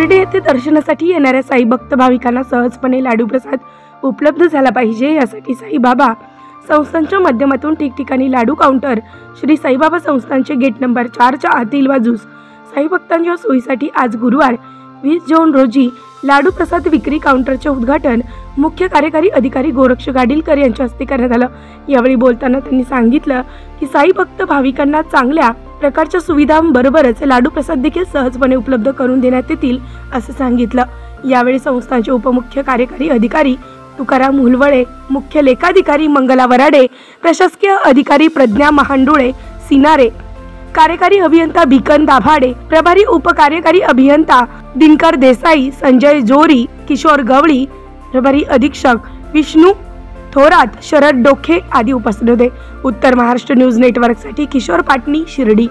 शिर्डी येथे दर्शनासाठी येणाऱ्या साई भक्त भाविकांना सहजपणे लाडू प्रसाद उपलब्ध झाला पाहिजे, यासाठी साईबाबा संस्थांच्या माध्यमातून ठिकठिकाणी लाडू काउंटर श्री साईबाबा संस्थांचे गेट नंबर 4च्या आतील बाजूस साई भक्तांच्या सोयीसाठी आज गुरुवार 20 जून रोजी लाडू प्रसाद विक्री काउंटरचे उद्घाटन मुख्य कार्यकारी अधिकारी गोरक्ष गाडीलकर यांच्या हस्ते करण्यात आलं। यावेळी बोलताना त्यांनी सांगितलं की साई भक्त भाविकांना चांगल्या प्रकारच्या सुविधांबरोबरच लाडू प्रसाद देखील सहजपणे उपलब्ध करून देण्यात येतील असं सांगितलं। यावेळी संस्थांचे उपमुख्य कार्यकारी अधिकारी तुकाराम हुलवळे, मुख्य लेखाधिकारी मंगला वराडे, प्रशासकीय अधिकारी प्रज्ञा महांडुळे सिनारे, कार्यकारी अभियंता भिकन दाभाडे, प्रभारी उपकार्यकारी अभियंता दिनकर देसाई, संजय जोरी, किशोर गवळी, प्रभारी अधीक्षक विष्णू थोरात, शरद डोखे आदी उपस्थित होते। उत्तर महाराष्ट्र न्यूज नेटवर्कसाठी किशोर पाटणी, शिर्डी।